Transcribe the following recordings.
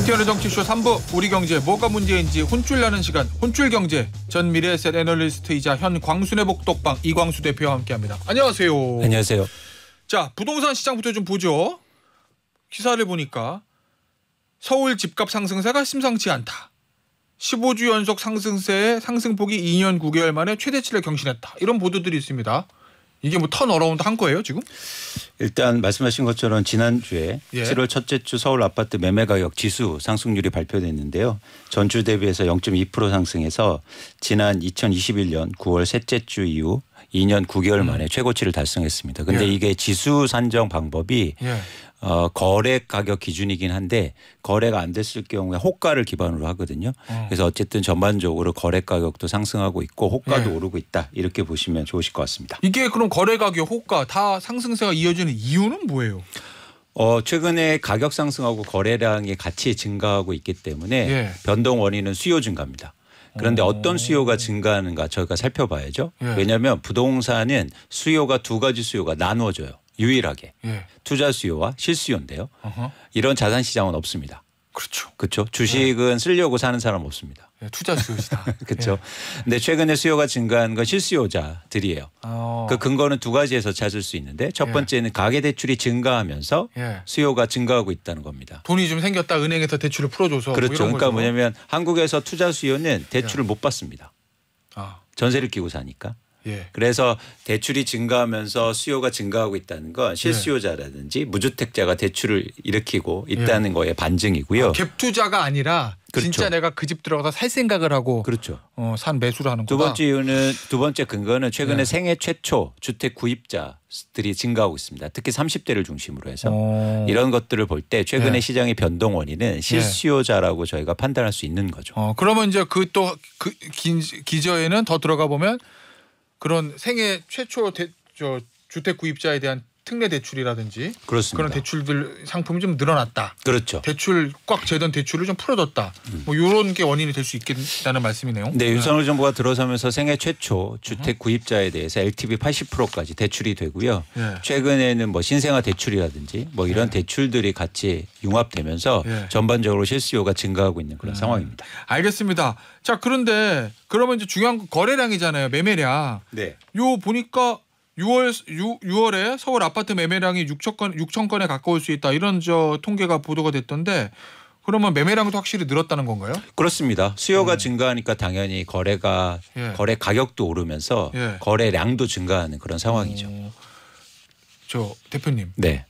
김태현의 정치쇼 3부 우리 경제 뭐가 문제인지 혼쭐 나는 시간 혼쭐 경제 전 미래에셋 애널리스트이자 현 광순의 복덕방 이광수 대표와 함께합니다. 안녕하세요. 안녕하세요. 자 부동산 시장부터 좀 보죠. 기사를 보니까 서울 집값 상승세가 심상치 않다. 15주 연속 상승세의 상승폭이 2년 9개월 만에 최대치를 경신했다. 이런 보도들이 있습니다. 이게 뭐 턴어라운드 한 거예요 지금? 일단 말씀하신 것처럼 지난주에 7월 첫째 주 서울 아파트 매매가격 지수 상승률이 발표됐는데요. 전주 대비해서 0.2% 상승해서 지난 2021년 9월 셋째 주 이후 2년 9개월 만에 최고치를 달성했습니다. 그런데 이게 지수 산정 방법이 거래 가격 기준이긴 한데 거래가 안 됐을 경우에 호가를 기반으로 하거든요. 그래서 어쨌든 전반적으로 거래 가격도 상승하고 있고 호가도 오르고 있다. 이렇게 보시면 좋으실 것 같습니다. 이게 그럼 거래 가격, 호가 다 상승세가 이어지는 이유는 뭐예요? 최근에 가격 상승하고 거래량이 같이 증가하고 있기 때문에 변동 원인은 수요 증가입니다. 그런데 어떤 수요가 증가하는가 저희가 살펴봐야죠. 왜냐하면 부동산은 수요가 두 가지 수요가 나누어져요. 유일하게 투자 수요와 실수요인데요. 이런 자산 시장은 없습니다. 그렇죠. 그렇죠. 주식은 쓰려고 사는 사람 없습니다. 투자 수요시다. 그렇죠. 근데 최근에 수요가 증가한 건 실수요자들이에요. 그 근거는 두 가지에서 찾을 수 있는데 첫 번째는 가계 대출이 증가하면서 수요가 증가하고 있다는 겁니다. 돈이 좀 생겼다 은행에서 대출을 풀어줘서. 그렇죠. 뭐 그러니까 뭐냐면 한국에서 투자 수요는 대출을 못 받습니다. 전세를 끼고 사니까. 그래서 대출이 증가하면서 수요가 증가하고 있다는 건 실수요자라든지 무주택자가 대출을 일으키고 있다는 거에 반증이고요. 갭 투자가 아니라 진짜 내가 그 집 들어가서 살 생각을 하고 산 매수를 하는 거다. 두 번째 이유는 두 번째 근거는 최근에 생애 최초 주택 구입자들이 증가하고 있습니다. 특히 30대를 중심으로 해서 이런 것들을 볼 때 최근에 시장의 변동 원인은 실수요자라고 저희가 판단할 수 있는 거죠. 그러면 이제 그 또 그 기저에는 더 들어가 보면 그런 생애 최초 주택 구입자에 대한 특례 대출이라든지 그렇습니다. 그런 대출들 상품이 좀 늘어났다. 그렇죠. 대출 꽉 재던 대출을 좀 풀어줬다. 뭐 이런 게 원인이 될 수 있겠다는 말씀이네요. 네, 윤석열 정부가 들어서면서 생애 최초 주택 구입자에 대해서 LTV 80%까지 대출이 되고요. 최근에는 뭐 신생아 대출이라든지 뭐 이런 대출들이 같이 융합되면서 전반적으로 실수요가 증가하고 있는 그런 상황입니다. 알겠습니다. 자, 그런데 그러면 이제 중요한 건 거래량이잖아요. 매매량. 요 보니까 6월에 서울 아파트 매매량이 6천 건에 가까울 수 있다. 이런 통계가 보도가 됐던데 그러면 매매량도 확실히 늘었다는 건가요? 그렇습니다. 수요가 증가하니까 당연히 거래 가격도 오르면서 거래량도 증가하는 그런 상황이죠. 저 대표님. 네.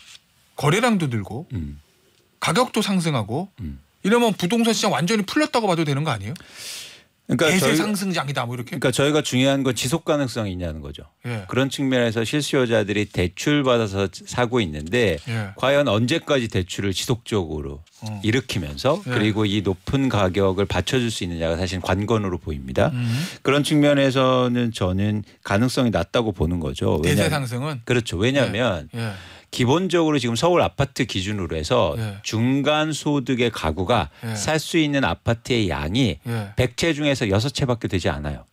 거래량도 늘고 가격도 상승하고 이러면 부동산 시장 완전히 풀렸다고 봐도 되는 거 아니에요? 그러니까 대세 상승장이다 뭐 이렇게. 그러니까 저희가 중요한 건 지속 가능성이 있냐는 거죠. 그런 측면에서 실수요자들이 대출 받아서 사고 있는데 과연 언제까지 대출을 지속적으로 일으키면서 그리고 이 높은 가격을 받쳐줄 수 있느냐가 사실 관건으로 보입니다. 그런 측면에서는 저는 가능성이 낮다고 보는 거죠. 대세 상승은? 그렇죠. 왜냐하면 기본적으로 지금 서울 아파트 기준으로 해서 중간 소득의 가구가 살 수 있는 아파트의 양이 100채 중에서 6채밖에 되지 않아요.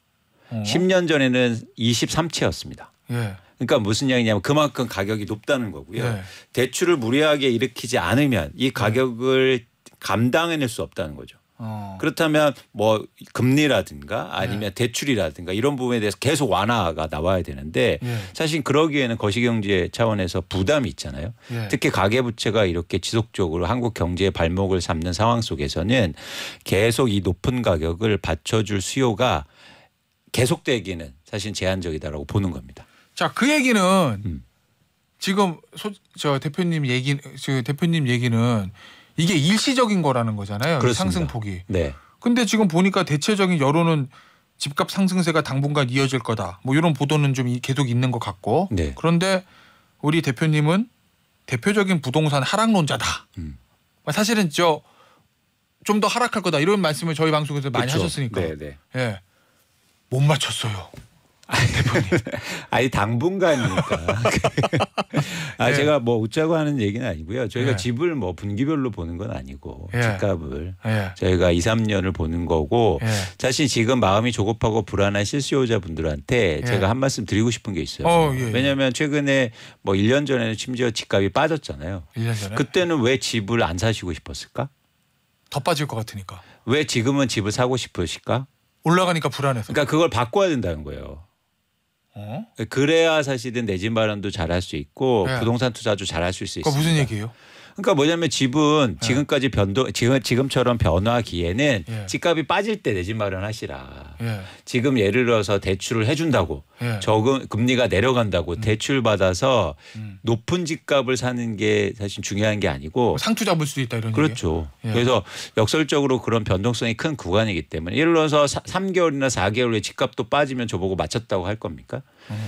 10년 전에는 23채였습니다. 그러니까 무슨 양이냐면 그만큼 가격이 높다는 거고요. 대출을 무리하게 일으키지 않으면 이 가격을 감당해낼 수 없다는 거죠. 그렇다면 뭐 금리라든가 아니면 대출이라든가 이런 부분에 대해서 계속 완화가 나와야 되는데 사실 그러기에는 거시경제 차원에서 부담이 있잖아요. 특히 가계부채가 이렇게 지속적으로 한국 경제의 발목을 잡는 상황 속에서는 계속 이 높은 가격을 받쳐줄 수요가 계속되기는 사실 제한적이다라고 보는 겁니다. 자, 그 얘기는 지금 대표님 얘기는 이게 일시적인 거라는 거잖아요. 상승폭이. 근데 지금 보니까 대체적인 여론은 집값 상승세가 당분간 이어질 거다. 뭐 이런 보도는 좀 계속 있는 것 같고. 그런데 우리 대표님은 대표적인 부동산 하락론자다. 사실은 좀 더 하락할 거다. 이런 말씀을 저희 방송에서 많이 하셨으니까. 못 맞췄어요. 대표님. 아니 당분간이니까. 제가 뭐 웃자고 하는 얘기는 아니고요. 저희가 집을 뭐 분기별로 보는 건 아니고 집값을 저희가 2, 3년을 보는 거고 사실 지금 마음이 조급하고 불안한 실수요자분들한테 제가 한 말씀 드리고 싶은 게 있어요. 왜냐하면 최근에 뭐 1년 전에는 심지어 집값이 빠졌잖아요. 1년 전에? 그때는 왜 집을 안 사시고 싶었을까? 더 빠질 것 같으니까. 왜 지금은 집을 사고 싶으실까? 올라가니까 불안해서. 그러니까 그걸 바꿔야 된다는 거예요. 그래야 사실은 내 집 마련도 잘할 수 있고 네. 부동산 투자도 잘할 수 있습니다. 그거 무슨 얘기예요? 그러니까 뭐냐면 집은 지금까지 지금처럼 변화기에는 집값이 빠질 때 내 집 마련하시라. 지금 예를 들어서 대출을 해준다고 적은 금리가 내려간다고 대출 받아서 높은 집값을 사는 게 사실 중요한 게 아니고 상투 잡을 수도 있다 이런 그렇죠. 그래서 역설적으로 그런 변동성이 큰 구간이기 때문에 예를 들어서 3개월이나 4개월 후에 집값도 빠지면 저보고 맞췄다고 할 겁니까?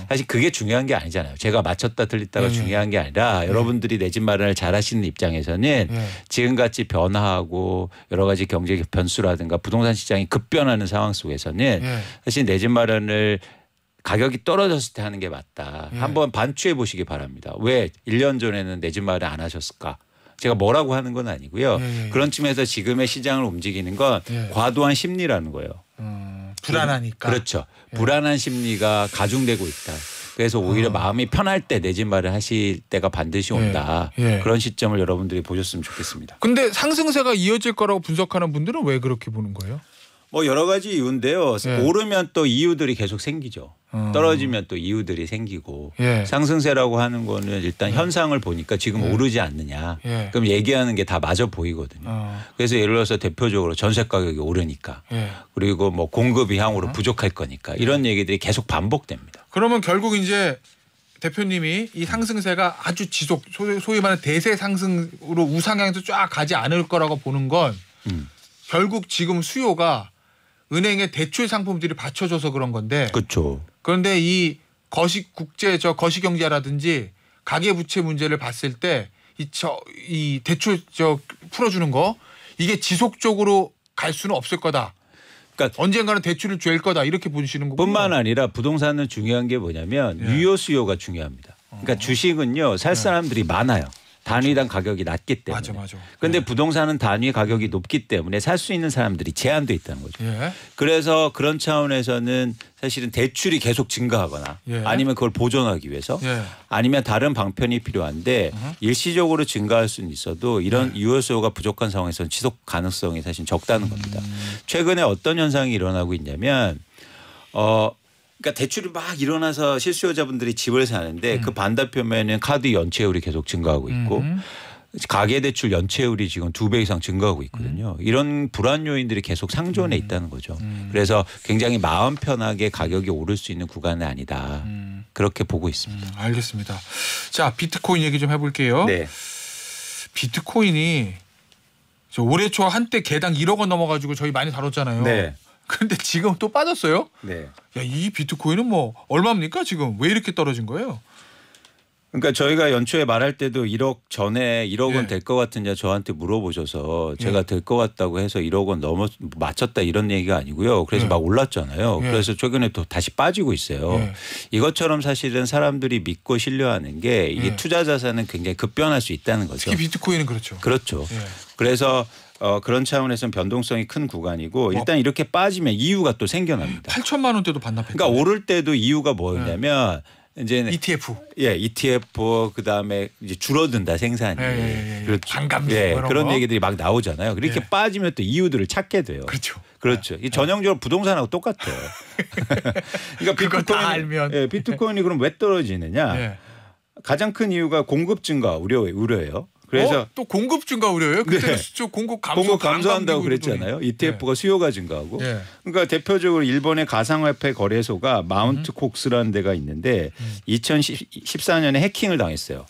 사실 그게 중요한 게 아니잖아요. 제가 맞췄다 틀렸다가 중요한 게 아니라 여러분들이 내 집 마련을 잘 하시는 입장에서는 지금같이 변화하고 여러 가지 경제 변수라든가 부동산 시장이 급변하는 상황 속에서는 사실 내 집 마련을 가격이 떨어졌을 때 하는 게 맞다. 한번 반추해 보시기 바랍니다. 왜 1년 전에는 내 집 마련 안 하셨을까? 제가 뭐라고 하는 건 아니고요. 그런 측면에서 지금의 시장을 움직이는 건 과도한 심리라는 거예요. 불안하니까. 그렇죠. 불안한 심리가 가중되고 있다. 그래서 오히려 마음이 편할 때 내 집 마련 하실 때가 반드시 온다. 그런 시점을 여러분들이 보셨으면 좋겠습니다. 근데 상승세가 이어질 거라고 분석하는 분들은 왜 그렇게 보는 거예요? 뭐 여러 가지 이유인데요. 오르면 또 이유들이 계속 생기죠. 떨어지면 또 이유들이 생기고 상승세라고 하는 거는 일단 현상을 보니까 지금 오르지 않느냐. 그럼 얘기하는 게 다 맞아 보이거든요. 그래서 예를 들어서 대표적으로 전세 가격이 오르니까 그리고 뭐 공급이 향후로 부족할 거니까 이런 얘기들이 계속 반복됩니다. 그러면 결국 이제 대표님이 이 상승세가 아주 지속 소위 말하는 대세 상승으로 우상향에서 쫙 가지 않을 거라고 보는 건 결국 지금 수요가 은행의 대출 상품들이 받쳐줘서 그런 건데. 그렇죠. 그런데 이 거시경제라든지 가계부채 문제를 봤을 때 이 대출 풀어주는 거 이게 지속적으로 갈 수는 없을 거다. 그러니까 언젠가는 대출을 잴 거다 이렇게 보시는 거군요. 뿐만 아니라 부동산은 중요한 게 뭐냐면 유효 수요가 중요합니다. 그러니까 주식은요 살 사람들이 많아요. 단위당 가격이 낮기 때문에. 맞아. 그런데 부동산은 단위 가격이 높기 때문에 살 수 있는 사람들이 제한돼 있다는 거죠. 그래서 그런 차원에서는 사실은 대출이 계속 증가하거나 아니면 그걸 보존하기 위해서 아니면 다른 방편이 필요한데 일시적으로 증가할 수는 있어도 이런 유효 수요가 부족한 상황에서는 지속 가능성이 사실 적다는 겁니다. 최근에 어떤 현상이 일어나고 있냐면 그러니까 대출이 막 일어나서 실수요자분들이 집을 사는데 그 반대편에는 카드 연체율이 계속 증가하고 있고 가계대출 연체율이 지금 2배 이상 증가하고 있거든요. 이런 불안 요인들이 계속 상존해 있다는 거죠. 그래서 굉장히 마음 편하게 가격이 오를 수 있는 구간은 아니다. 그렇게 보고 있습니다. 알겠습니다. 자, 비트코인 얘기 좀 해볼게요. 네. 비트코인이 올해 초 한때 개당 1억 원 넘어가지고 저희 많이 다뤘잖아요. 네. 그런데 지금 또 빠졌어요? 네. 야, 이 비트코인은 뭐 얼마입니까 지금? 왜 이렇게 떨어진 거예요? 그러니까 저희가 연초에 말할 때도 1억 전에 1억 원 될 것 같으냐 저한테 물어보셔서 제가 될 것 같다고 해서 1억 원 맞췄다 이런 얘기가 아니고요. 그래서 막 올랐잖아요. 그래서 최근에 또 다시 빠지고 있어요. 이것처럼 사실은 사람들이 믿고 신뢰하는 게 이게 투자 자산은 굉장히 급변할 수 있다는 거죠. 특히 비트코인은 그렇죠. 그렇죠. 그래서 그런 차원에서는 변동성이 큰 구간이고 일단 이렇게 빠지면 이유가 또 생겨납니다. 8천만 원대도 반납했죠. 그러니까 오를 때도 이유가 뭐였냐면 이제 ETF. ETF 그다음에 이제 줄어든다 생산이. 그렇죠. 반감기 그런 얘기들이 막 나오잖아요. 이렇게 빠지면 또 이유들을 찾게 돼요. 그렇죠. 이 전형적으로 부동산하고 똑같아요. 그러니까 비트코인이 그럼 왜 떨어지느냐? 가장 큰 이유가 공급 증가 우려예요. 그래서 또 공급 증가 우려예요? 그때는 공급 감소한다고 그랬잖아요. ETF가 수요가 증가하고. 그러니까 대표적으로 일본의 가상화폐 거래소가 마운트 콕스라는 데가 있는데 2014년에 해킹을 당했어요.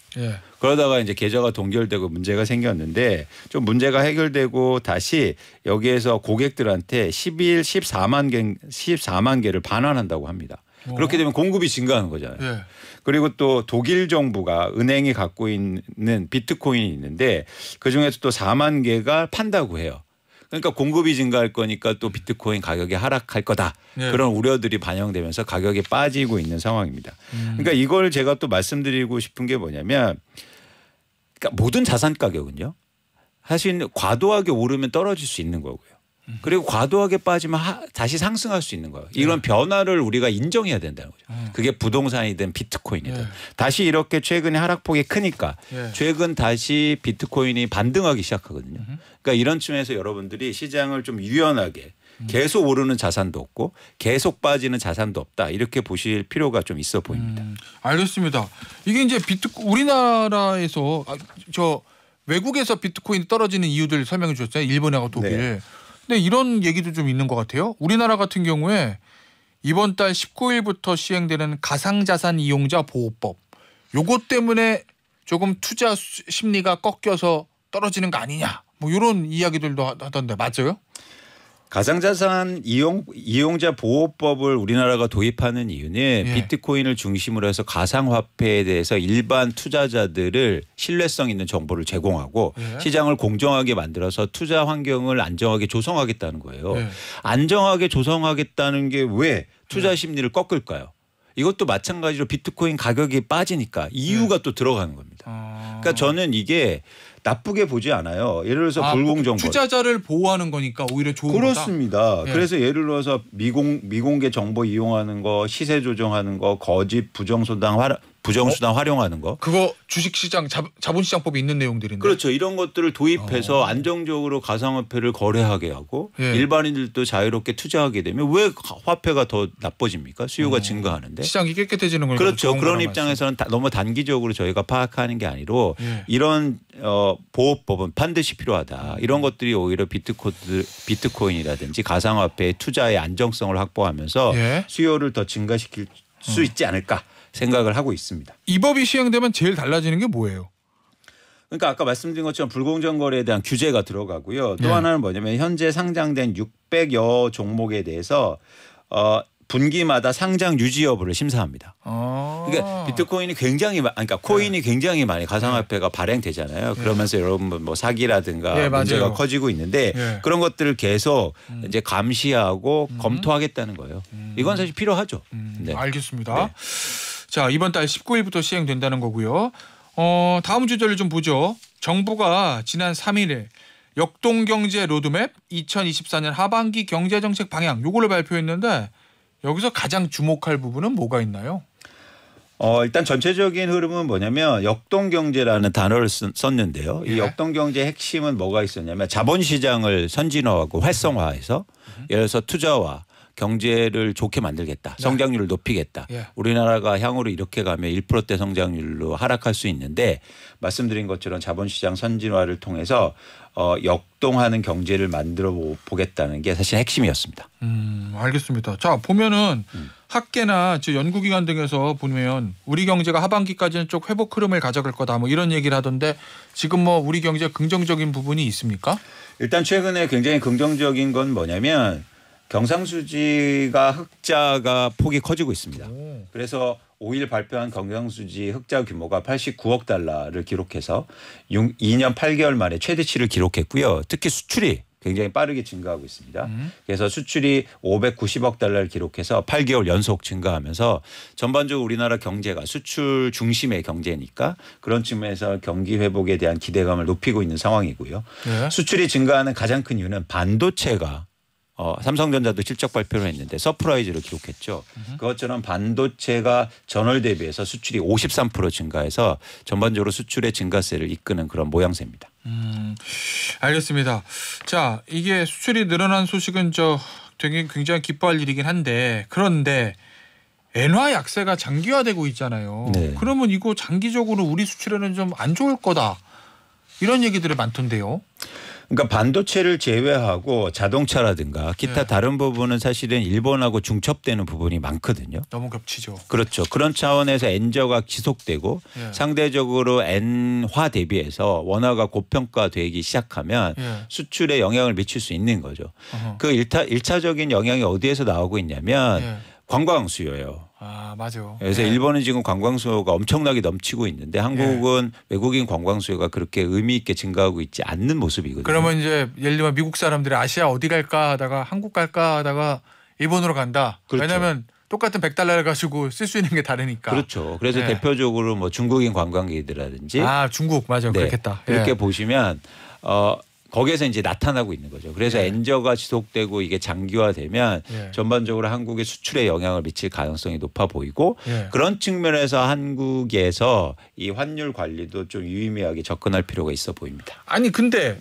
그러다가 이제 계좌가 동결되고 문제가 생겼는데 좀 문제가 해결되고 다시 여기에서 고객들한테 14만 개를 반환한다고 합니다. 그렇게 되면 공급이 증가하는 거잖아요. 그리고 또 독일 정부가 은행이 갖고 있는 비트코인이 있는데 그중에서 또 4만 개가 판다고 해요. 그러니까 공급이 증가할 거니까 또 비트코인 가격이 하락할 거다. 그런 우려들이 반영되면서 가격이 빠지고 있는 상황입니다. 그러니까 이걸 제가 또 말씀드리고 싶은 게 뭐냐면 그러니까 모든 자산 가격은요. 사실 과도하게 오르면 떨어질 수 있는 거고요. 그리고 과도하게 빠지면 다시 상승할 수 있는 거예요. 이런 변화를 우리가 인정해야 된다는 거죠. 그게 부동산이든 비트코인이든. 다시 이렇게 최근에 하락폭이 크니까 최근 다시 비트코인이 반등하기 시작하거든요. 그러니까 이런 측면에서 여러분들이 시장을 좀 유연하게 계속 오르는 자산도 없고 계속 빠지는 자산도 없다. 이렇게 보실 필요가 좀 있어 보입니다. 알겠습니다. 이게 이제 우리나라에서 외국에서 비트코인이 떨어지는 이유들 설명해 주셨잖아요. 일본하고 독일. 네. 근데 이런 얘기도 좀 있는 것 같아요. 우리나라 같은 경우에 이번 달 19일부터 시행되는 가상자산 이용자 보호법. 요것 때문에 조금 투자 심리가 꺾여서 떨어지는 거 아니냐. 뭐 이런 이야기들도 하던데 맞아요? 가상자산 이용자 보호법을 우리나라가 도입하는 이유는 비트코인을 중심으로 해서 가상화폐에 대해서 일반 투자자들을 신뢰성 있는 정보를 제공하고 시장을 공정하게 만들어서 투자 환경을 안정하게 조성하겠다는 거예요. 안정하게 조성하겠다는 게 왜 투자 심리를 꺾을까요? 이것도 마찬가지로 비트코인 가격이 빠지니까 이유가 또 들어가는 겁니다. 그러니까 저는 이게 나쁘게 보지 않아요. 예를 들어서 불공정거. 투자자를 보호하는 거니까 오히려 좋은 거다. 그렇습니다. 그래서 예를 들어서 미공개 정보 이용하는 거, 시세 조정하는 거, 거짓 부정수단 활용하는 거. 그거 주식시장 자본시장법에 있는 내용들인데. 그렇죠. 이런 것들을 도입해서 안정적으로 가상화폐를 거래하게 하고 일반인들도 자유롭게 투자하게 되면 왜 화폐가 더 나빠집니까? 수요가 증가하는데. 시장이 깨끗해지는 거니까. 그렇죠. 그런 입장에서는 너무 단기적으로 저희가 파악하는 게 아니로 이런 보호법은 반드시 필요하다. 이런 것들이 오히려 비트코인이라든지 가상화폐의 투자의 안정성을 확보하면서 수요를 더 증가시킬 수 있지 않을까 생각을 하고 있습니다. 이 법이 시행되면 제일 달라지는 게 뭐예요? 그러니까 아까 말씀드린 것처럼 불공정 거래에 대한 규제가 들어가고요. 또 하나는 뭐냐면 현재 상장된 600여 종목에 대해서 분기마다 상장 유지 여부를 심사합니다. 그러니까 비트코인이 그러니까 코인이 굉장히 많이 가상화폐가 발행되잖아요. 그러면서 여러분 뭐 사기라든가 문제가 커지고 있는데 그런 것들을 계속 이제 감시하고 검토하겠다는 거예요. 이건 사실 필요하죠. 네. 알겠습니다. 자, 이번 달 19일부터 시행된다는 거고요. 다음 주제를 좀 보죠. 정부가 지난 3일에 역동경제 로드맵 2024년 하반기 경제정책 방향 요거를 발표했는데 여기서 가장 주목할 부분은 뭐가 있나요? 일단 전체적인 흐름은 뭐냐면 역동경제라는 단어를 썼는데요. 이 역동경제의 핵심은 뭐가 있었냐면 자본시장을 선진화하고 활성화해서 예를 들어서 투자와 경제를 좋게 만들겠다. 성장률을 높이겠다. 우리나라가 향후로 이렇게 가면 1%대 성장률로 하락할 수 있는데 말씀드린 것처럼 자본시장 선진화를 통해서 역동하는 경제를 만들어 보겠다는 게 사실 핵심이었습니다. 알겠습니다. 자, 보면은 학계나 연구기관 등에서 보면 우리 경제가 하반기까지는 좀 회복 흐름을 가져갈 거다 뭐 이런 얘기를 하던데 지금 뭐 우리 경제 긍정적인 부분이 있습니까? 일단 최근에 굉장히 긍정적인 건 뭐냐면 경상수지가 흑자가 폭이 커지고 있습니다. 그래서 5일 발표한 경상수지 흑자 규모가 89억 달러를 기록해서 2년 8개월 만에 최대치를 기록했고요. 특히 수출이 굉장히 빠르게 증가하고 있습니다. 그래서 수출이 590억 달러를 기록해서 8개월 연속 증가하면서 전반적으로 우리나라 경제가 수출 중심의 경제니까 그런 측면에서 경기 회복에 대한 기대감을 높이고 있는 상황이고요. 수출이 증가하는 가장 큰 이유는 반도체가 삼성전자도 실적 발표를 했는데 서프라이즈를 기록했죠. 그것처럼 반도체가 전월 대비해서 수출이 53% 증가해서 전반적으로 수출의 증가세를 이끄는 그런 모양새입니다. 알겠습니다. 자, 이게 수출이 늘어난 소식은 되게 굉장히 기뻐할 일이긴 한데 그런데 엔화 약세가 장기화되고 있잖아요. 그러면 이거 장기적으로 우리 수출에는 좀 안 좋을 거다. 이런 얘기들이 많던데요. 그러니까 반도체를 제외하고 자동차라든가 기타 다른 부분은 사실은 일본하고 중첩되는 부분이 많거든요. 너무 겹치죠. 그렇죠. 그런 차원에서 엔저가 지속되고 상대적으로 엔화 대비해서 원화가 고평가되기 시작하면 수출에 영향을 미칠 수 있는 거죠. 그 1차적인 영향이 어디에서 나오고 있냐면 관광 수요예요. 아, 맞아요. 그래서 일본은 지금 관광 수요가 엄청나게 넘치고 있는데 한국은 외국인 관광 수요가 그렇게 의미 있게 증가하고 있지 않는 모습이거든요. 그러면 이제 예를 들면 미국 사람들이 아시아 어디 갈까 하다가 한국 갈까 하다가 일본으로 간다. 그렇죠. 왜냐하면 똑같은 100달러를 가지고 쓸 수 있는 게 다르니까. 그렇죠. 그래서 대표적으로 뭐 중국인 관광객이라든지 중국 맞아요. 그렇겠다. 그렇게 보시면 거기에서 이제 나타나고 있는 거죠. 그래서 엔저가 지속되고 이게 장기화되면 전반적으로 한국의 수출에 영향을 미칠 가능성이 높아 보이고 그런 측면에서 한국에서 이 환율 관리도 좀 유의미하게 접근할 필요가 있어 보입니다. 아니 근데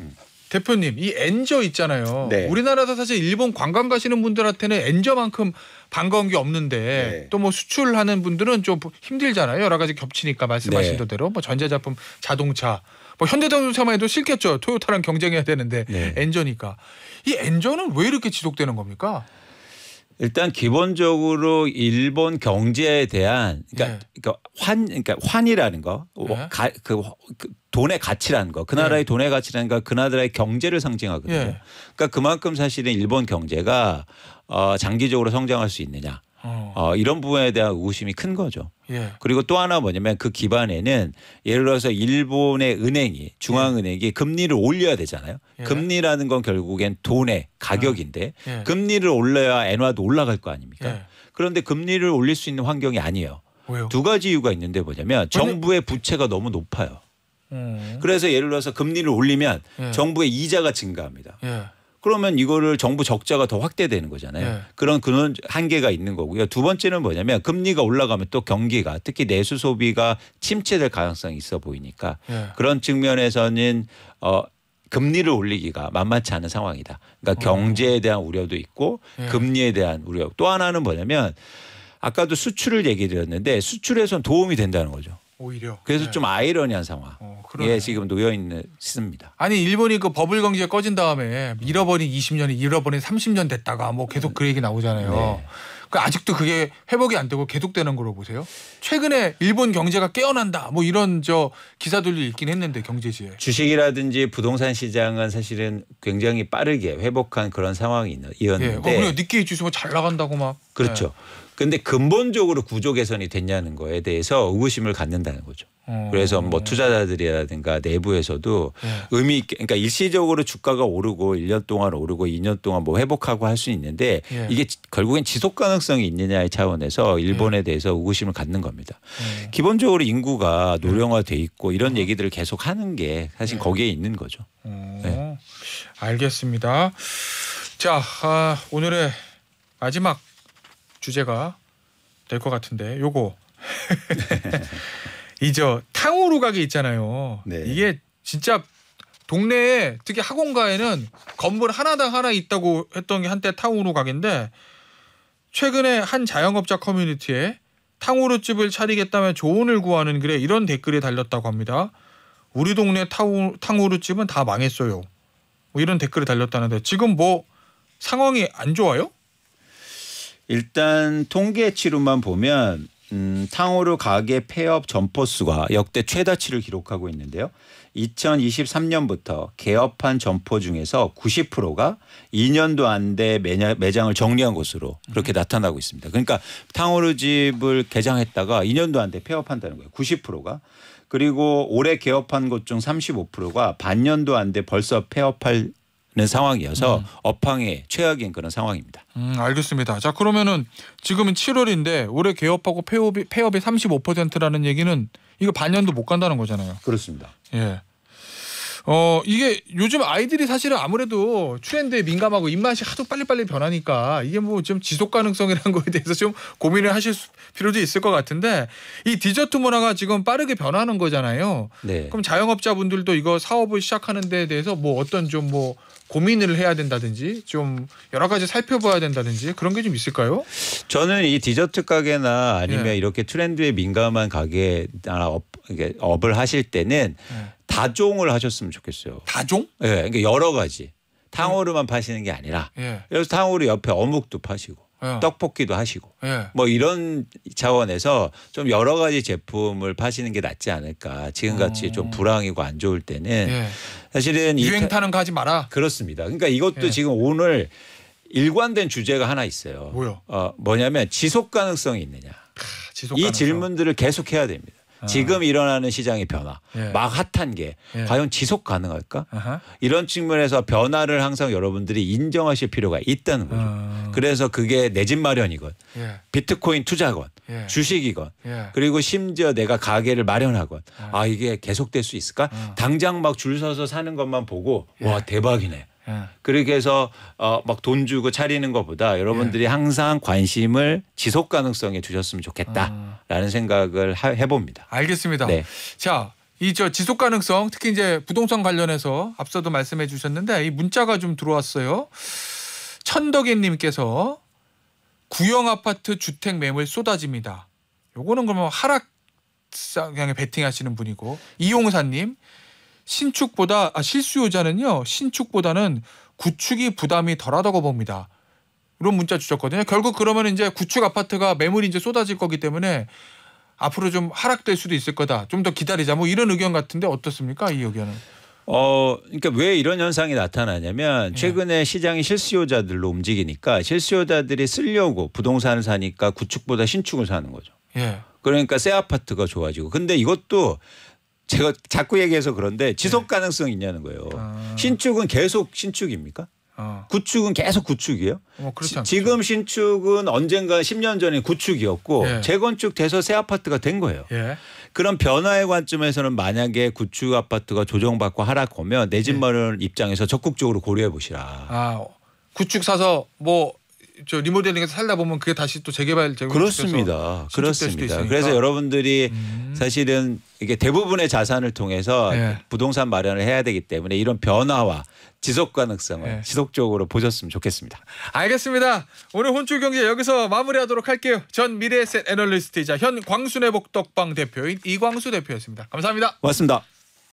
대표님 이 엔저 있잖아요. 우리나라에서 사실 일본 관광 가시는 분들한테는 엔저만큼 반가운 게 없는데 또 뭐 수출하는 분들은 좀 힘들잖아요. 여러 가지 겹치니까 말씀하신 대로 뭐 전자제품, 자동차 뭐 현대자동차만 해도 싫겠죠. 토요타랑 경쟁해야 되는데 엔저니까. 이 엔저는 왜 이렇게 지속되는 겁니까? 일단 기본적으로 일본 경제에 대한 그러니까 환이라는 거, 그 돈의 가치라는 거, 그 나라의 돈의 가치라는 거, 그 나라의 경제를 상징하거든요. 그러니까 그만큼 사실은 일본 경제가 장기적으로 성장할 수 있느냐. 이런 부분에 대한 의구심이 큰 거죠. 그리고 또 하나 뭐냐면 그 기반에는 예를 들어서 일본의 은행이 중앙은행이 금리를 올려야 되잖아요. 금리라는 건 결국엔 돈의 가격인데 금리를 올려야 엔화도 올라갈 거 아닙니까? 그런데 금리를 올릴 수 있는 환경이 아니에요. 왜요? 두 가지 이유가 있는데 뭐냐면 정부의 부채가 너무 높아요. 그래서 예를 들어서 금리를 올리면 정부의 이자가 증가합니다. 그러면 이거를 정부 적자가 더 확대되는 거잖아요. 그런 한계가 있는 거고요. 두 번째는 뭐냐면 금리가 올라가면 또 경기가 특히 내수 소비가 침체될 가능성이 있어 보이니까 그런 측면에서는 금리를 올리기가 만만치 않은 상황이다. 그러니까 경제에 대한 우려도 있고 금리에 대한 우려. 또 하나는 뭐냐면 아까도 수출을 얘기 드렸는데 수출에선 도움이 된다는 거죠. 오히려. 그래서 좀 아이러니한 상황에 지금 놓여 있습니다. 아니 일본이 그 버블 경기가 꺼진 다음에 잃어버린 20년이 잃어버린 30년 됐다가 뭐 계속 그 얘기 나오잖아요. 그 아직도 그게 회복이 안 되고 계속되는 거로 보세요? 최근에 일본 경제가 깨어난다 뭐 이런 기사들도 읽긴 했는데 경제지에. 주식이라든지 부동산 시장은 사실은 굉장히 빠르게 회복한 그런 상황이었는데. 그리고 니케이 지수가 잘 나간다고 막. 그렇죠. 근데 근본적으로 구조 개선이 됐냐는 거에 대해서 의구심을 갖는다는 거죠. 그래서 뭐 투자자들이라든가 내부에서도 의미 있게 그러니까 일시적으로 주가가 오르고 1년 동안 오르고 2년 동안 뭐 회복하고 할 수 있는데 이게 결국엔 지속 가능성이 있느냐의 차원에서 일본에 대해서 의구심을 갖는 겁니다. 기본적으로 인구가 노령화돼 있고 이런 얘기들을 계속 하는 게 사실 거기에 있는 거죠. 알겠습니다. 자, 오늘의 마지막 주제가 될 것 같은데 요거 이저 탕후루 가게 있잖아요. 이게 진짜 동네에 특히 학원가에는 건물 하나당 하나 있다고 했던 게 한때 탕후루 가게인데 최근에 한 자영업자 커뮤니티에 탕후루집을 차리겠다며 조언을 구하는 글에 이런 댓글이 달렸다고 합니다. 우리 동네 탕후루집은 다 망했어요. 뭐 이런 댓글이 달렸다는데 지금 뭐 상황이 안 좋아요? 일단 통계치로만 보면 탕후루 가게 폐업 점포 수가 역대 최다치를 기록하고 있는데요. 2023년부터 개업한 점포 중에서 90%가 2년도 안 돼 매장을 정리한 것으로 그렇게 나타나고 있습니다. 그러니까 탕후루집을 개장했다가 2년도 안 돼 폐업한다는 거예요. 90%가. 그리고 올해 개업한 곳 중 35%가 반년도 안 돼 벌써 폐업할 상황이어서 업황에 최악인 그런 상황입니다. 알겠습니다. 자 그러면은 지금은 7월인데 올해 개업하고 폐업이 35%라는 얘기는 이거 반년도 못 간다는 거잖아요. 그렇습니다. 예. 이게 요즘 아이들이 사실은 아무래도 트렌드에 민감하고 입맛이 하도 빨리빨리 변하니까 이게 뭐 좀 지속 가능성이라는 거에 대해서 좀 고민을 하실 필요도 있을 것 같은데 이 디저트 문화가 지금 빠르게 변하는 거잖아요. 그럼 자영업자분들도 이거 사업을 시작하는 데에 대해서 뭐 어떤 좀 뭐 고민을 해야 된다든지 좀 여러 가지 살펴봐야 된다든지 그런 게 좀 있을까요? 저는 이 디저트 가게나 아니면 이렇게 트렌드에 민감한 가게나 업을 하실 때는 다종을 하셨으면 좋겠어요. 다종? 네, 그러니까 여러 가지. 탕후루만 파시는 게 아니라 그래서 탕후루 옆에 어묵도 파시고 떡볶이도 하시고 뭐 이런 차원에서 좀 여러 가지 제품을 파시는 게 낫지 않을까. 지금같이 좀 불황이고 안 좋을 때는 사실은 유행 타는 거 하지 마라. 그렇습니다. 그러니까 이것도 지금 오늘 일관된 주제가 하나 있어요. 뭐요? 뭐냐면 지속 가능성이 있느냐. 이 질문들을 계속 해야 됩니다. 지금 일어나는 시장의 변화, 막 핫한 게 과연 지속 가능할까? 이런 측면에서 변화를 항상 여러분들이 인정하실 필요가 있다는 거죠. 그래서 그게 내 집 마련이건 비트코인 투자건 주식이건 그리고 심지어 내가 가게를 마련하건 아 이게 계속될 수 있을까? 당장 막 줄 서서 사는 것만 보고 와 대박이네. 그렇게 해서 막 돈 주고 차리는 것보다 여러분들이 항상 관심을 지속 가능성에 두셨으면 좋겠다라는 생각을 해봅니다. 알겠습니다. 네. 자, 이 지속 가능성 특히 이제 부동산 관련해서 앞서도 말씀해 주셨는데 이 문자가 좀 들어왔어요. 천덕이님께서 구형 아파트 주택 매물 쏟아집니다. 요거는 그러면 하락상에 베팅하시는 분이고 이용사님 신축보다 실수요자는요 신축보다는 구축이 부담이 덜하다고 봅니다. 이런 문자 주셨거든요. 결국 그러면 이제 구축 아파트가 매물이 이제 쏟아질 거기 때문에 앞으로 좀 하락될 수도 있을 거다. 좀 더 기다리자. 뭐 이런 의견 같은데 어떻습니까? 이 의견은? 그러니까 왜 이런 현상이 나타나냐면 최근에 시장이 실수요자들로 움직이니까 실수요자들이 쓰려고 부동산을 사니까 구축보다 신축을 사는 거죠. 그러니까 새 아파트가 좋아지고. 근데 이것도 제가 자꾸 얘기해서 그런데 지속 가능성이 있냐는 거예요. 신축은 계속 신축입니까? 구축은 계속 구축이에요. 지금 신축은 언젠가 10년 전에 구축이었고 재건축 돼서 새 아파트가 된 거예요. 그런 변화의 관점에서는 만약에 구축 아파트가 조정받고 하락 오면 내 집 마련 입장에서 적극적으로 고려해 보시라. 구축 사서 뭐 리모델링해서 살다 보면 그게 다시 또 재개발 그렇습니다. 그렇습니다. 그래서 여러분들이 사실은 이게 대부분의 자산을 통해서 부동산 마련을 해야 되기 때문에 이런 변화와 지속 가능성을 지속적으로 보셨으면 좋겠습니다. 알겠습니다. 오늘 혼출 경제 여기서 마무리하도록 할게요. 전 미래에셋 애널리스트이자 현 광순회복덕방 대표인 이광수 대표였습니다. 감사합니다. 고맙습니다.